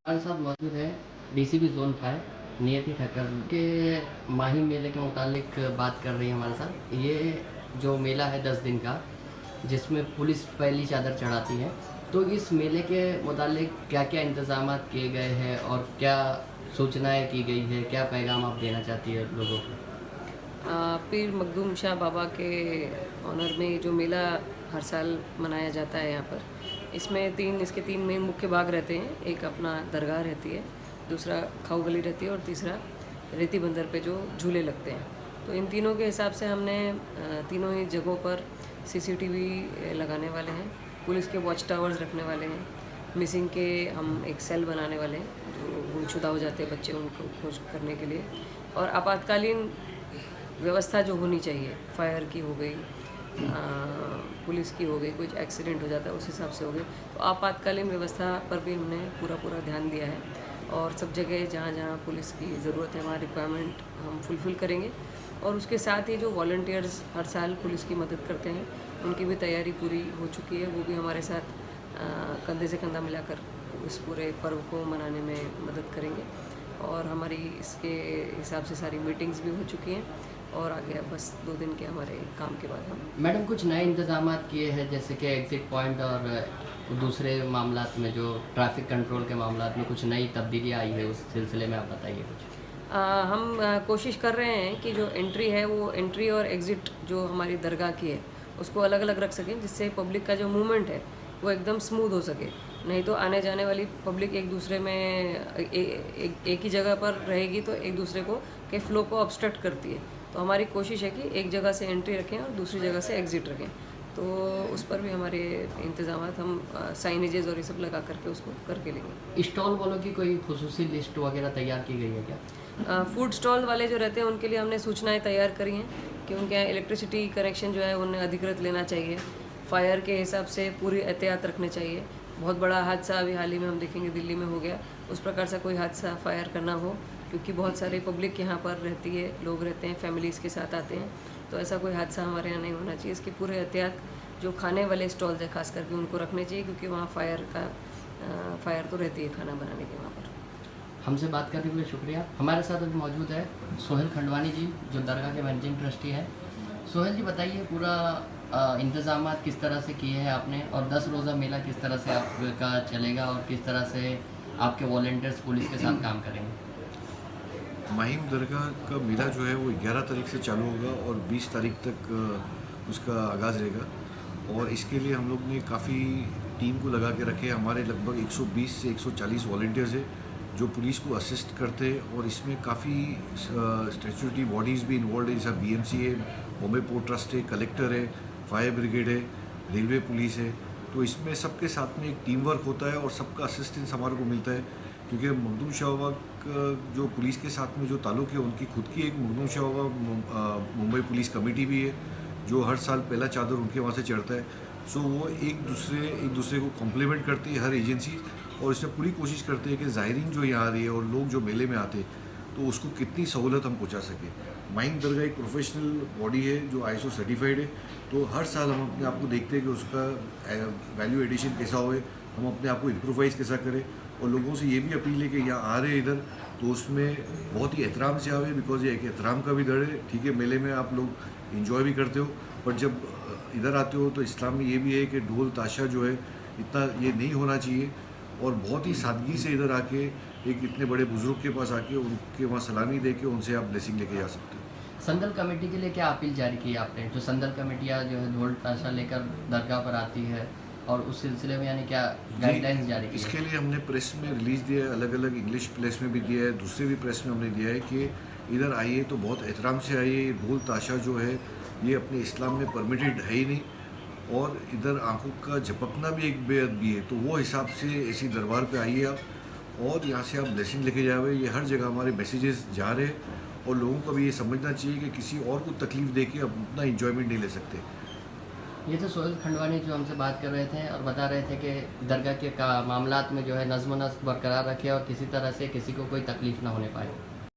खान साहब मौजूद हैं, डीसीपी ज़ोन 5 नियति ठक्कर के माही मेले के मुतालिक बात कर रही है हमारे साथ। ये जो मेला है 10 दिन का, जिसमें पुलिस पहली चादर चढ़ाती है, तो इस मेले के मुतालिक क्या-क्या इंतज़ामात किए गए हैं और क्या सूचनाएँ की गई है? क्या पैगाम आप देना चाहती है लोगों को? पीर मखदूम शाह बाबा के ऑनर में ये जो मेला हर साल मनाया जाता है यहाँ पर, इसके तीन मेन मुख्य भाग रहते हैं। एक अपना दरगाह रहती है, दूसरा खाऊ गली रहती है और तीसरा रेती बंदर पे जो झूले लगते हैं। तो इन तीनों के हिसाब से हमने तीनों ही जगहों पर सीसीटीवी लगाने वाले हैं, पुलिस के वॉच टावर्स रखने वाले हैं, मिसिंग के हम एक सेल बनाने वाले हैं जो गुमशुदा हो जाते हैं बच्चे, उनको खोज करने के लिए। और आपातकालीन व्यवस्था जो होनी चाहिए, फायर की हो गई, पुलिस की हो गई, कुछ एक्सीडेंट हो जाता है उस हिसाब से हो गई, तो आपातकालीन व्यवस्था पर भी हमने पूरा ध्यान दिया है। और सब जगह जहाँ जहाँ पुलिस की ज़रूरत है वहाँ रिक्वायरमेंट हम फुलफ़िल करेंगे। और उसके साथ ही जो वॉलंटियर्स हर साल पुलिस की मदद करते हैं, उनकी भी तैयारी पूरी हो चुकी है। वो भी हमारे साथ कंधे से कंधा मिलाकर इस पूरे पर्व को मनाने में मदद करेंगे। और हमारी इसके हिसाब से सारी मीटिंग्स भी हो चुकी हैं और आगे अब बस 2 दिन के हमारे काम के बाद हम मैडम कुछ नए इंतज़ामात किए हैं, जैसे कि एग्ज़िट पॉइंट और दूसरे मामलात में जो ट्रैफ़िक कंट्रोल के मामलात में कुछ नई तब्दीलियाँ आई है, उस सिलसिले में आप बताइए कुछ? हम कोशिश कर रहे हैं कि जो एंट्री है वो एंट्री और एग्ज़िट जो हमारी दरगाह की है उसको अलग-अलग रख सकें, जिससे पब्लिक का जो मूवमेंट है वो एकदम स्मूथ हो सके। नहीं तो आने जाने वाली पब्लिक एक दूसरे में एक ही जगह पर रहेगी तो एक दूसरे को के फ्लो को ऑब्स्ट्रक्ट करती है। तो हमारी कोशिश है कि एक जगह से एंट्री रखें और दूसरी जगह से एग्ज़िट रखें। तो उस पर भी हमारे इंतज़ामात हम साइनेजेस और ये सब लगा करके उसको करके लेंगे। स्टॉल वालों की कोई खुसूसी लिस्ट वगैरह तैयार की गई है क्या? फूड स्टॉल वाले जो रहते हैं उनके लिए हमने सूचनाएं तैयार करी हैं कि उनके यहाँ इलेक्ट्रिसिटी कनेक्शन जो है उन्हें अधिकृत लेना चाहिए। फायर के हिसाब से पूरी एहतियात रखने चाहिए। बहुत बड़ा हादसा अभी हाल ही में हम देखेंगे दिल्ली में हो गया, उस प्रकार से कोई हादसा फायर करना हो, क्योंकि बहुत सारे पब्लिक यहाँ पर रहती है, लोग रहते हैं, फैमिलीज़ के साथ आते हैं, तो ऐसा कोई हादसा हमारे यहाँ नहीं होना चाहिए। इसकी पूरे एहतियात जो खाने वाले स्टॉल्स है खास करके उनको रखने चाहिए, क्योंकि वहाँ फायर तो रहती है खाना बनाने के वहाँ पर। हमसे बात करने के लिए शुक्रिया। हमारे साथ अभी मौजूद है सोहेल खंडवानी जी, जो दरगाह के मैनेजिंग ट्रस्टी हैं। सोहेल जी बताइए, पूरा इंतज़ामात किस तरह से किए हैं आपने, और 10 रोज़ा मेला किस तरह से आपका चलेगा और किस तरह से आपके वॉलंटियर्स पुलिस के साथ काम करेंगे? माहिम दरगाह का मेला जो है वो 11 तारीख से चालू होगा और 20 तारीख तक उसका आगाज़ रहेगा। और इसके लिए हम लोग ने काफ़ी टीम को लगा के रखे। हमारे लगभग 120 से 140 वॉलंटियर्स हैं जो पुलिस को असिस्ट करते हैं। और इसमें काफ़ी स्टैट्यूटरी बॉडीज़ भी इन्वॉल्व है, जैसा BMC है, बॉम्बे पोर्ट ट्रस्ट है, कलेक्टर है, फायर ब्रिगेड है, रेलवे पुलिस है। तो इसमें सबके साथ में एक टीम वर्क होता है और सबका असिस्टेंस हमारे को मिलता है, क्योंकि मखदूम शाह बाबा जो पुलिस के साथ में जो ताल्लुक़ है, उनकी खुद की एक मखदूम शाह बाबा मुंबई पुलिस कमेटी भी है, जो हर साल पहला चादर उनके वहाँ से चढ़ता है। सो वो एक दूसरे को कॉम्प्लीमेंट करती है हर एजेंसी, और इसमें पूरी कोशिश करते हैं कि ज़ायरीन जो यहाँ आ रही है और लोग जो मेले में आते हैं तो उसको कितनी सहूलत हम पहुँचा सकें। माहिम दरगाह एक प्रोफेशनल बॉडी है जो ISO सर्टिफाइड है, तो हर साल हम अपने आप को देखते हैं कि उसका वैल्यू एडिशन कैसा होए, हम अपने आप को इम्प्रोवाइज़ कैसा करें। और लोगों से ये भी अपील है कि यहाँ आ रहे हैं इधर तो उसमें बहुत ही एहतराम से आवे, बिकॉज ये एक एहतराम का भी दर है। ठीक है, मेले में आप लोग इंजॉय भी करते हो, बट जब इधर आते हो तो इस्लाम में ये भी है कि ढोल ताशा जो है इतना ये नहीं होना चाहिए। और बहुत ही सादगी से इधर आके एक इतने बड़े बुज़ुर्ग के पास आके उनके वहाँ सलामी दे के उनसे आप ब्लेसिंग लेके जा सकते हो। संदल कमेटी के लिए क्या अपील जारी की आपने? जो संदल कमेटियाँ जो है ढोल ताशा लेकर दरगाह पर आती है, और उस सिलसिले में यानी क्या गाइडलाइंस जारी की है? इसके लिए हमने प्रेस में रिलीज़ दिया है, अलग अलग इंग्लिश प्रेस में भी दिया है, दूसरे भी प्रेस में हमने दिया है कि इधर आइए तो बहुत एहतराम से आइए। ढोल ताशा जो है ये अपने इस्लाम में परमिटेड है ही नहीं, और इधर आंखों का झपकना भी एक बेअदबी है। तो वो हिसाब से ऐसी दरबार पे आइए आप, और यहाँ से आप ब्लेसिंग लेके जाओगे। ये हर जगह हमारे मैसेजेस जा रहे हैं, और लोगों को भी ये समझना चाहिए कि किसी और को तकलीफ़ दे के अपना इंजॉयमेंट नहीं ले सकते। ये तो सोहेल खंडवानी जो हमसे बात कर रहे थे और बता रहे थे कि दरगाह के मामलात में जो है नज़्म-ओ-नस्क बरकरार रखे और किसी तरह से किसी को कोई तकलीफ़ ना होने पाए।